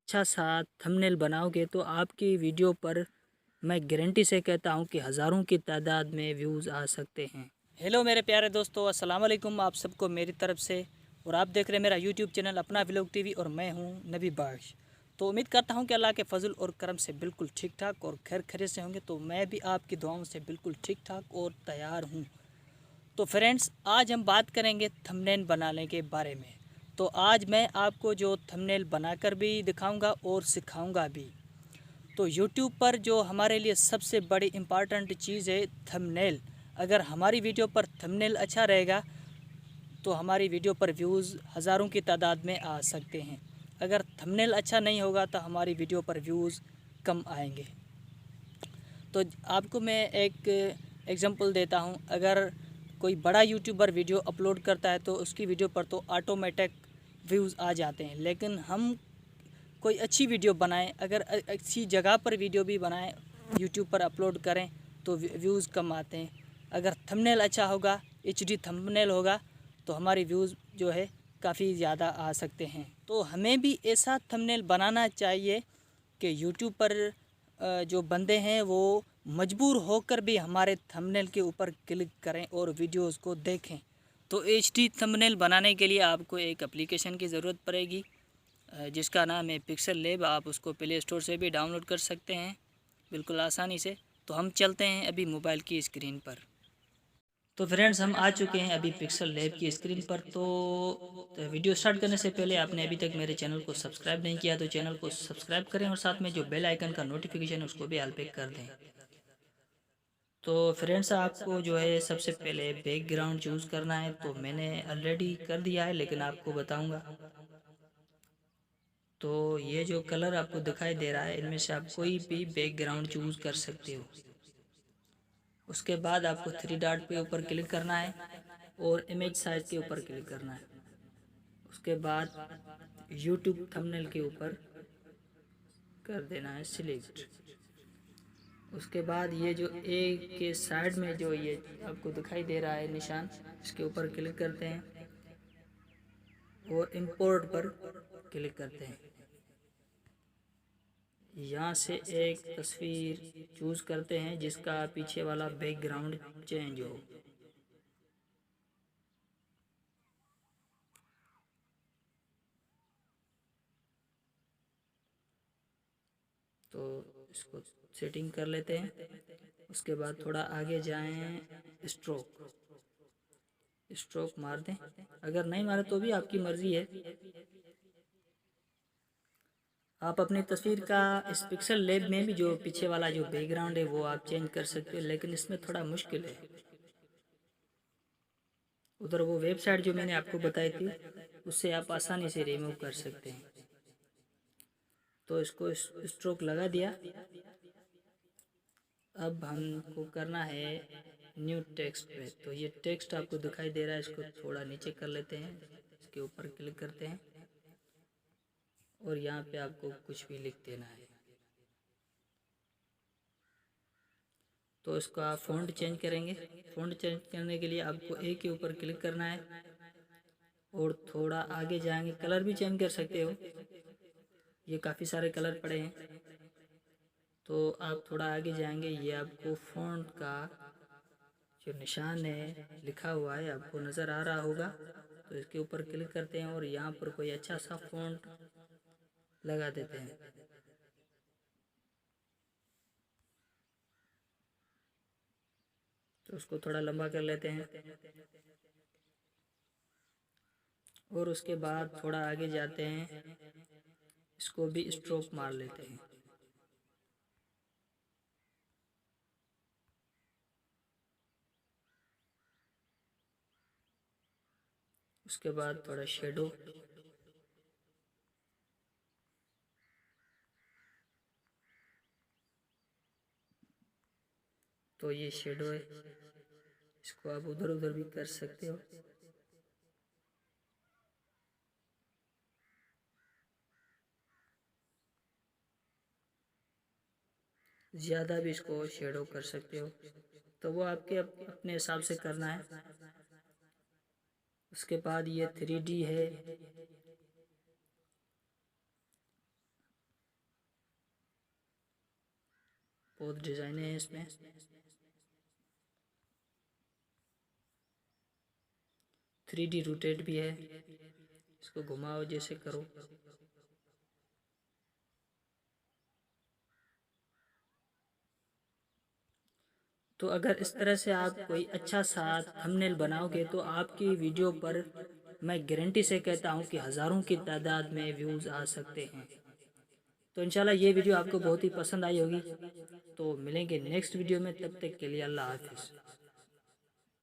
अच्छा सा थंबनेल बनाओगे तो आपकी वीडियो पर मैं गारंटी से कहता हूँ कि हज़ारों की तादाद में व्यूज़ आ सकते हैं। हेलो मेरे प्यारे दोस्तों, अस्सलाम वालेकुम आप सबको मेरी तरफ से। और आप देख रहे हैं मेरा यूट्यूब चैनल अपना व्लॉग टीवी और मैं हूँ नबी बाश। तो उम्मीद करता हूँ कि अल्लाह के फजल और करम से बिल्कुल ठीक ठाक और खैर खैरियत से होंगे। तो मैं भी आपकी दुआओं से बिल्कुल ठीक ठाक और तैयार हूँ। तो फ्रेंड्स, आज हम बात करेंगे थंबनेल बनाने के बारे में। तो आज मैं आपको जो थंबनेल बनाकर भी दिखाऊंगा और सिखाऊंगा भी। तो YouTube पर जो हमारे लिए सबसे बड़ी इम्पॉर्टेंट चीज़ है थंबनेल। अगर हमारी वीडियो पर थंबनेल अच्छा रहेगा तो हमारी वीडियो पर व्यूज़ हज़ारों की तादाद में आ सकते हैं। अगर थंबनेल अच्छा नहीं होगा तो हमारी वीडियो पर व्यूज़ कम आएंगे। तो आपको मैं एक एग्ज़ाम्पल देता हूँ। अगर कोई बड़ा यूट्यूबर वीडियो अपलोड करता है तो उसकी वीडियो पर तो ऑटोमेटिक व्यूज़ आ जाते हैं। लेकिन हम कोई अच्छी वीडियो बनाएं, अगर अच्छी जगह पर वीडियो भी बनाएं, यूट्यूब पर अपलोड करें तो व्यूज़ कम आते हैं। अगर थंबनेल अच्छा होगा, HD थंबनेल होगा तो हमारी व्यूज़ जो है काफ़ी ज़्यादा आ सकते हैं। तो हमें भी ऐसा थंबनेल बनाना चाहिए कि यूट्यूब पर जो बंदे हैं वो मजबूर होकर भी हमारे थंबनेल के ऊपर क्लिक करें और वीडियोस को देखें। तो HD थंबनेल बनाने के लिए आपको एक एप्लीकेशन की ज़रूरत पड़ेगी जिसका नाम है पिक्सल लैब। आप उसको प्ले स्टोर से भी डाउनलोड कर सकते हैं बिल्कुल आसानी से। तो हम चलते हैं अभी मोबाइल की स्क्रीन पर। तो फ्रेंड्स, हम आ चुके हैं अभी पिक्सल लैब की स्क्रीन पर। तो वीडियो स्टार्ट करने से पहले आपने अभी तक मेरे चैनल को सब्सक्राइब नहीं किया तो चैनल को सब्सक्राइब करें और साथ में जो बेल आइकन का नोटिफिकेशन है उसको भी ऑल पे कर दें। तो फ्रेंड्स, आपको जो है सबसे पहले बैकग्राउंड चूज़ करना है। तो मैंने ऑलरेडी कर दिया है लेकिन आपको बताऊंगा। तो ये जो कलर आपको दिखाई दे रहा है इनमें से आप कोई भी बैकग्राउंड चूज़ कर सकते हो। उसके बाद आपको थ्री डॉट पे ऊपर क्लिक करना है और इमेज साइज के ऊपर क्लिक करना है। उसके बाद यूट्यूब थंबनेल के ऊपर कर देना है सिलेक्ट। उसके बाद ये जो ए के साइड में जो ये आपको दिखाई दे रहा है निशान, इसके ऊपर क्लिक करते हैं और इंपोर्ट पर क्लिक करते हैं। यहाँ से एक तस्वीर चूज़ करते हैं जिसका पीछे वाला बैकग्राउंड चेंज हो। तो इसको सेटिंग कर लेते हैं। उसके बाद थोड़ा आगे जाएं, स्ट्रोक स्ट्रोक मार दें। अगर नहीं मारे तो भी आपकी मर्ज़ी है। आप अपनी तस्वीर का इस पिक्सल लैब में भी जो पीछे वाला जो बैकग्राउंड है वो आप चेंज कर सकते हो, लेकिन इसमें थोड़ा मुश्किल है। उधर वो वेबसाइट जो मैंने आपको बताई थी उससे आप आसानी से रिमूव कर सकते हैं। तो इसको स्ट्रोक लगा दिया। अब हमको करना है न्यू टेक्स्ट पे। तो ये टेक्स्ट आपको दिखाई दे रहा है, इसको थोड़ा नीचे कर लेते हैं, इसके ऊपर क्लिक करते हैं और यहाँ पे आपको कुछ भी लिख देना है। तो इसको आप फ़ॉन्ट चेंज करेंगे। फ़ॉन्ट चेंज करने के लिए आपको ए के ऊपर क्लिक करना है और थोड़ा आगे जाएंगे। कलर भी चेंज कर सकते हो, ये काफ़ी सारे कलर पड़े हैं। तो आप थोड़ा आगे जाएंगे, ये आपको फ़ॉन्ट का जो निशान है लिखा हुआ है आपको नज़र आ रहा होगा। तो इसके ऊपर क्लिक करते हैं और यहाँ पर कोई अच्छा सा फ़ॉन्ट लगा देते हैं। तो उसको थोड़ा लंबा कर लेते हैं और उसके बाद थोड़ा आगे जाते हैं, इसको भी स्ट्रोक मार लेते हैं। उसके बाद थोड़ा शेडो, तो ये शेडो है, इसको आप उधर उधर भी कर सकते हो। ज़्यादा भी इसको शेडो कर सकते हो, तो वो आपके अपने हिसाब से करना है। उसके बाद ये 3D है, बहुत डिज़ाइनें हैं इसमें। थ्री डी रोटेट भी है, इसको घुमाओ जैसे करो। तो अगर इस तरह से आप कोई अच्छा सा थंबनेल बनाओगे तो आपकी वीडियो पर मैं गारंटी से कहता हूँ कि हज़ारों की तादाद में व्यूज़ आ सकते हैं। तो इंशाल्लाह ये वीडियो आपको बहुत ही पसंद आई होगी। तो मिलेंगे नेक्स्ट वीडियो में, तब तक के लिए अल्लाह हाफिज़।